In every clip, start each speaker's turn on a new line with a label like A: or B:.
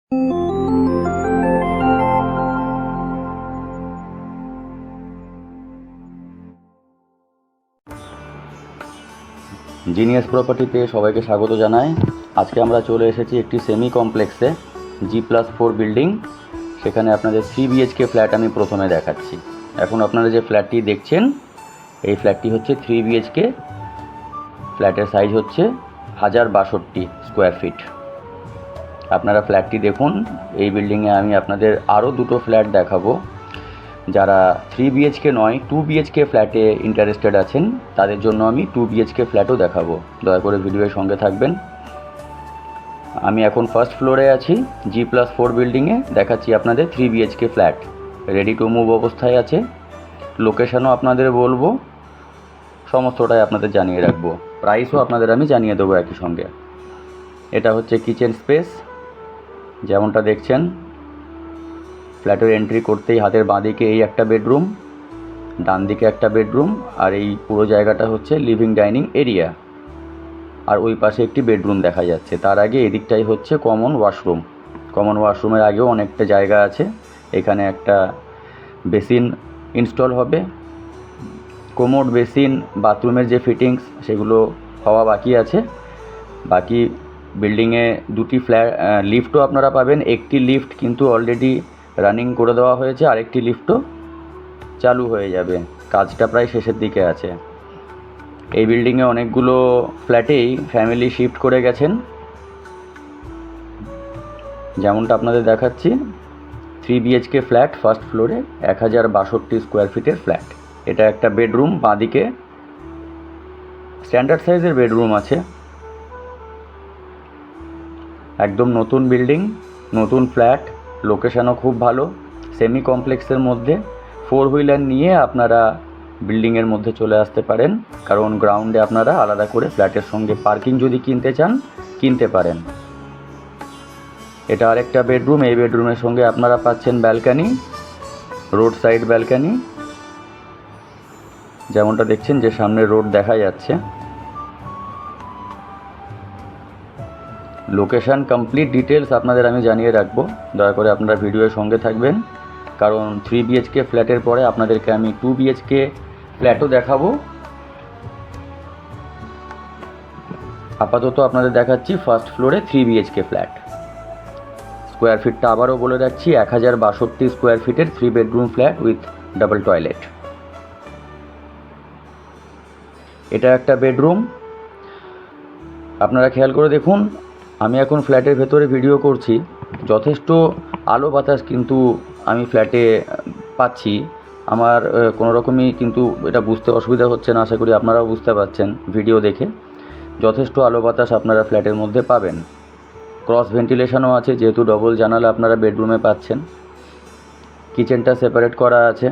A: Genius প্রপার্টিতে সবাইকে স্বাগত জানাই। আজকে আমরা চলে এসেছি একটি সেমি কমপ্লেক্সে, G+4 বিল্ডিং। সেখানে আপনাদের 3 BHK ফ্ল্যাট আমি প্রথমে দেখাচ্ছি। এখন আপনারা যে ফ্ল্যাটটি দেখছেন, এই ফ্ল্যাটটি হচ্ছে 3 BHK। ফ্ল্যাটের সাইজ হচ্ছে 1062 স্কোয়ার ফিট। আপনারা ফ্ল্যাটটি দেখুন। এই বিল্ডিংয়ে আমি আপনাদের আরও দুটো ফ্ল্যাট দেখাবো। যারা 3 BHK নয় 2 BHK ফ্ল্যাটে ইন্টারেস্টেড আছেন, তাদের জন্য আমি 2 BHK ফ্ল্যাটও দেখাবো। দয়া করে ভিডিওর সঙ্গে থাকবেন। আমি এখন ফার্স্ট ফ্লোরে আছি, G+4 বিল্ডিংয়ে। দেখাচ্ছি আপনাদের 3 BHK flat. Ready to move অবস্থায় আছে। লোকেশনও আপনাদের বলবো, সমস্তটাই আপনাদের জানিয়ে রাখবো। প্রাইসও আপনাদের আমি জানিয়ে দেবো একই সঙ্গে। এটা হচ্ছে কিচেন স্পেস, যেমনটা দেখছেন। ফ্ল্যাটের এন্ট্রি করতেই হাতের বাঁদিকে এই একটা বেডরুম, ডান দিকে একটা বেডরুম, আর এই পুরো জায়গাটা হচ্ছে লিভিং ডাইনিং এরিয়া। আর ওই পাশে একটি বেডরুম দেখা যাচ্ছে। তার আগে এদিকটাই হচ্ছে কমন ওয়াশরুম। কমন ওয়াশরুমের আগেও অনেকটা জায়গা আছে। এখানে একটা বেসিন ইনস্টল হবে। কোমোড, বেসিন, বাথরুমের যে ফিটিংস সেগুলো হওয়া বাকি আছে। বাকি বিল্ডিংয়ে দুটি লিফটও আপনারা পাবেন। একটি লিফট কিন্তু অলরেডি রানিং করে দেওয়া হয়েছে, আরেকটি লিফটও চালু হয়ে যাবে। কাজটা প্রায় শেষের দিকে আছে। এই বিল্ডিংয়ে অনেকগুলো ফ্ল্যাটেই ফ্যামিলি শিফট করে গেছেন, যেমনটা আপনাদের দেখাচ্ছি। 3 BHK ফ্ল্যাট, ফার্স্ট ফ্লোরে 1062 স্কোয়ার ফিটের ফ্ল্যাট। এটা একটা বেডরুম, বাঁদিকে স্ট্যান্ডার্ড সাইজের বেডরুম আছে। একদম নতুন বিল্ডিং, নতুন ফ্ল্যাট। লোকেশানও খুব ভালো, সেমি কমপ্লেক্সের মধ্যে। 4 হুইলার নিয়ে আপনারা বিল্ডিংয়ের মধ্যে চলে আসতে পারেন, কারণ গ্রাউন্ডে আপনারা আলাদা করে ফ্ল্যাটের সঙ্গে পার্কিং যদি কিনতে চান, কিনতে পারেন। এটা আরেকটা বেডরুম। এই বেডরুমের সঙ্গে আপনারা পাচ্ছেন ব্যালকানি, রোড সাইড ব্যালকানি, যেমনটা দেখছেন যে সামনে রোড দেখা যাচ্ছে। লোকেশান কমপ্লিট ডিটেলস আপনাদের আমি জানিয়ে রাখবো। দয়া করে আপনারা ভিডিওর সঙ্গে থাকবেন, কারণ 3 BHK ফ্ল্যাটের পরে আপনাদেরকে আমি 2 BHK ফ্ল্যাটও দেখাবো। আপাতত আপনাদের দেখাচ্ছি ফার্স্ট ফ্লোরে 3 BHK ফ্ল্যাট। স্কোয়ার ফিটটা আবারও বলে রাখছি, 1062 স্কোয়ার ফিটের 3 bedroom flat with double toilet. এটা একটা বেডরুম। আপনারা খেয়াল করে দেখুন, আমি এখন ফ্ল্যাটের ভেতরে ভিডিও করছি। যথেষ্ট আলো বাতাস কিন্তু আমি ফ্ল্যাটে পাচ্ছি। আমার কোনো রকমই কিন্তু এটা বুঝতে অসুবিধা হচ্ছে না। আশা করি আপনারাও বুঝতে পারছেন ভিডিও দেখে। যথেষ্ট আলো বাতাস আপনারা ফ্ল্যাটের মধ্যে পাবেন। ক্রস ভেন্টিলেশনও আছে, যেহেতু ডবল জানালা আপনারা বেডরুমে পাচ্ছেন। কিচেনটা সেপারেট করা আছে।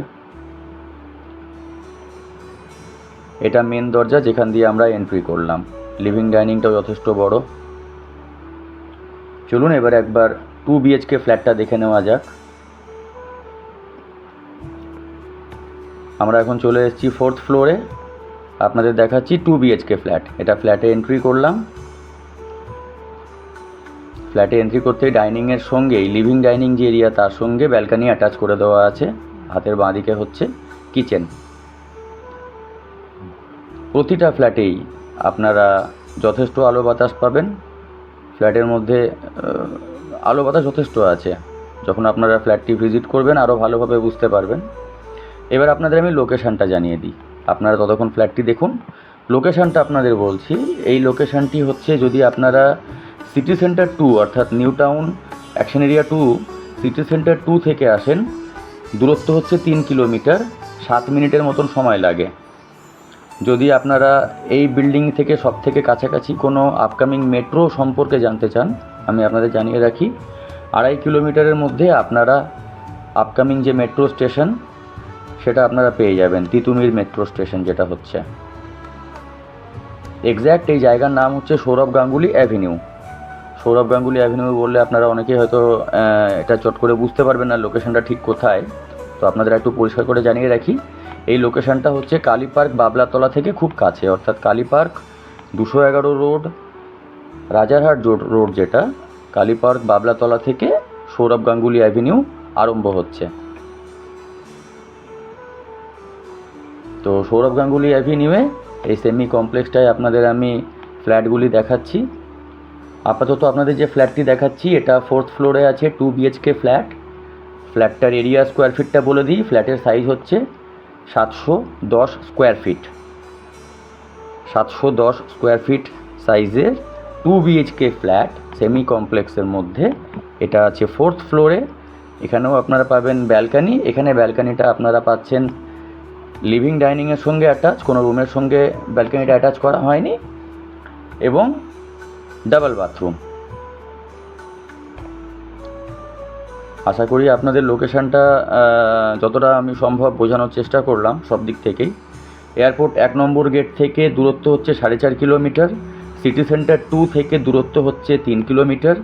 A: এটা মেন দরজা, যেখান দিয়ে আমরা এন্ট্রি করলাম। লিভিং ডাইনিংটাও যথেষ্ট বড়। চলুন এবার একবার 2 BHK ফ্ল্যাটটা দেখে নেওয়া যাক। আমরা এখন চলে এসেছি 4th ফ্লোরে। আপনাদের দেখাচ্ছি 2 BHK ফ্ল্যাট। এটা ফ্ল্যাটে এন্ট্রি করলাম। ফ্ল্যাটে এন্ট্রি করতেই ডাইনিংয়ের সঙ্গেই লিভিং ডাইনিং যে এরিয়া, তার সঙ্গে ব্যালকানি অ্যাটাচ করে দেওয়া আছে। হাতের বাঁদিকে হচ্ছে কিচেন। প্রতিটা ফ্ল্যাটেই আপনারা যথেষ্ট আলো বাতাস পাবেন। ফ্ল্যাটের মধ্যে আলো বাতাস যথেষ্ট আছে। যখন আপনারা ফ্ল্যাটটি ভিজিট করবেন আরও ভালোভাবে বুঝতে পারবেন। এবার আপনাদের আমি লোকেশানটা জানিয়ে দিই। আপনারা ততক্ষণ ফ্ল্যাটটি দেখুন। লোকেশানটা আপনাদের বলছি। এই লোকেশানটি হচ্ছে, যদি আপনারা সিটি সেন্টার 2 অর্থাৎ new town action area 2 city centre 2 থেকে আসেন, দূরত্ব হচ্ছে 3 কিলোমিটার, 7 মিনিটের মতন সময় লাগে। যদি আপনারা এই বিল্ডিং থেকে সবথেকে কাছাকাছি কোনো আপকামিং মেট্রো সম্পর্কে জানতে চান, আমি আপনাদের জানিয়ে রাখি, 2.5 কিলোমিটারের মধ্যে আপনারা আপকামিং যে মেট্রো স্টেশন সেটা আপনারা পেয়ে যাবেন। তিতুমির মেট্রো স্টেশন যেটা হচ্ছে এক্স্যাক্ট, এই জায়গার নাম হচ্ছে সৌরভ গাঙ্গুলি অ্যাভিনিউ। সৌরভ গাঙ্গুলি অ্যাভিনিউ বললে আপনারা অনেকেই হয়তো এটা চট করে বুঝতে পারবেন না লোকেশনটা ঠিক কোথায়। তো আপনাদের একটু পরিষ্কার করে জানিয়ে রাখি, এই লোকেশনটা হচ্ছে কালী পার্ক বাবলাতলা থেকে খুব কাছে। অর্থাৎ Kali park 211 road, Rajarhat road যেটা, কালী পার্ক বাবলাতলা থেকে সৌরভ গাঙ্গুলি অ্যাভিনিউ আরম্ভ হচ্ছে। তো সৌরভ গাঙ্গুলি অ্যাভিনিউয়ে এই সেমি কমপ্লেক্সটায় আপনাদের আমি ফ্ল্যাটগুলি দেখাচ্ছি। আপাতত আপনাদের যে ফ্ল্যাটটি দেখাচ্ছি এটা 4th ফ্লোরে আছে, 2 BHK ফ্ল্যাট। ফ্ল্যাটটার এরিয়া স্কোয়ার ফিটটা বলে দিই, ফ্ল্যাটের সাইজ হচ্ছে 710 স্কোয়ার ফিট। 710 স্কোয়ার ফিট সাইজের 2 BHK ফ্ল্যাট সেমি কমপ্লেক্সের মধ্যে এটা আছে 4th ফ্লোরে। এখানেও আপনারা পাবেন ব্যালকানি। এখানে ব্যালকানিটা আপনারা পাচ্ছেন লিভিং ডাইনিংয়ের সঙ্গে অ্যাটাচ, কোনো রুমের সঙ্গে ব্যালকানিটা অ্যাটাচ করা হয়নি, এবং ডাবল বাথরুম। আশা করি আপনাদের লোকেশানটা যতটা আমি সম্ভব বোঝানোর চেষ্টা করলাম সব দিক থেকেই। এয়ারপোর্ট 1 নম্বর গেট থেকে দূরত্ব হচ্ছে 4.5 কিলোমিটার, সিটি সেন্টার 2 থেকে দূরত্ব হচ্ছে 3 কিলোমিটার।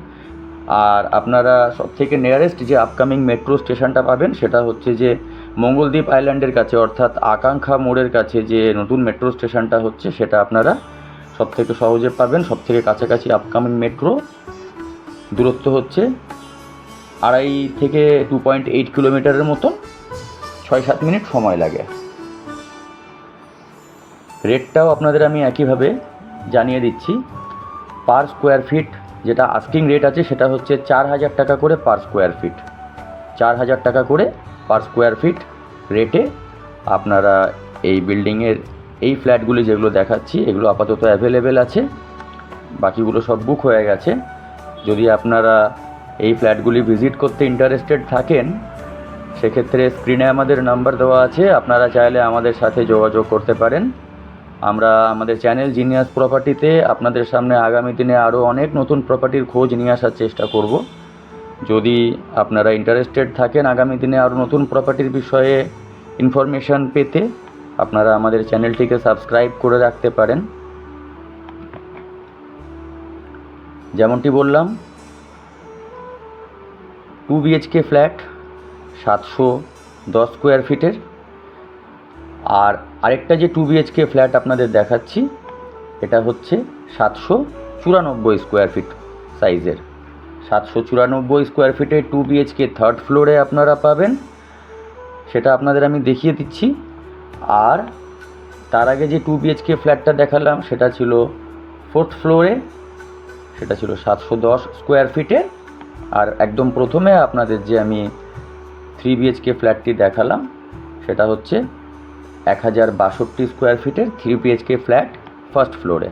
A: আর আপনারা সব থেকে নিয়ারেস্ট যে আপকামিং মেট্রো স্টেশনটা পাবেন সেটা হচ্ছে যে মঙ্গলদ্বীপ আইল্যান্ডের কাছে, অর্থাৎ আকাঙ্ক্ষা মোড়ের কাছে যে নতুন মেট্রো স্টেশনটা হচ্ছে সেটা আপনারা সব থেকে সহজে পাবেন। সব থেকে কাছাকাছি আপকামিং মেট্রো দূরত্ব হচ্ছে 2.5 থেকে 2.8 কিলোমিটারের মতন, 6-7 মিনিট সময় লাগে। রেটটাও আপনাদের আমি একইভাবে জানিয়ে দিচ্ছি। পার স্কোয়ার ফিট যেটা আস্কিং রেট আছে সেটা হচ্ছে 4,000 টাকা করে পার স্কোয়ার ফিট। 4,000 টাকা করে পার স্কোয়ার ফিট রেটে আপনারা এই বিল্ডিংয়ের এই ফ্ল্যাটগুলি যেগুলো দেখাচ্ছি এগুলো আপাতত অ্যাভেলেবেল আছে, বাকিগুলো সব বুক হয়ে গেছে। যদি আপনারা এই ফ্ল্যাটগুলি ভিজিট করতে ইন্টারেস্টেড থাকেন সেক্ষেত্রে স্ক্রিনে আমাদের নাম্বার দেওয়া আছে, আপনারা চাইলে আমাদের সাথে যোগাযোগ করতে পারেন। আমরা আমাদের চ্যানেল জিনিয়াস প্রপার্টিতে আপনাদের সামনে আগামী দিনে আরও অনেক নতুন প্রপার্টির খোঁজ নিয়ে আসার চেষ্টা করব। যদি আপনারা ইন্টারেস্টেড থাকেন আগামী দিনে আরও নতুন প্রপার্টির বিষয়ে ইনফরমেশান পেতে, আপনারা আমাদের চ্যানেলটিকে সাবস্ক্রাইব করে রাখতে পারেন। যেমনটি বললাম 2 BHK ফ্ল্যাট 710 স্কোয়ার ফিটের। আর আরেকটা যে 2 BHK ফ্ল্যাট আপনাদের দেখাচ্ছি এটা হচ্ছে 794 স্কোয়ার ফিট সাইজের। 794 স্কোয়ার ফিটে 2 BHK 3rd ফ্লোরে আপনারা পাবেন, সেটা আপনাদের আমি দেখিয়ে দিচ্ছি। আর তার আগে যে 2 BHK ফ্ল্যাটটা দেখালাম সেটা ছিল 4th ফ্লোরে, সেটা ছিল 710 স্কোয়ার ফিটে। আর একদম প্রথমে আপনাদের যে আমি 3 BHK ফ্ল্যাটটি দেখালাম সেটা হচ্ছে 1062 স্কোয়ার ফিটের 3 BHK ফ্ল্যাট 1st ফ্লোরে।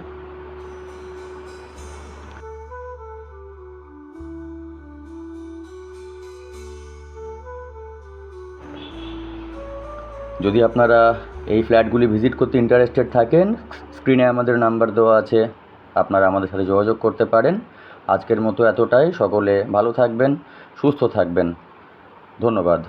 A: যদি আপনারা এই ফ্ল্যাটগুলি ভিজিট করতে ইন্টারেস্টেড থাকেন স্ক্রিনে আমাদের নাম্বার দেওয়া আছে, আপনারা আমাদের সাথে যোগাযোগ করতে পারেন। আজকের মতো এতটাই। সকলে ভালো থাকবেন, সুস্থ থাকবেন। ধন্যবাদ।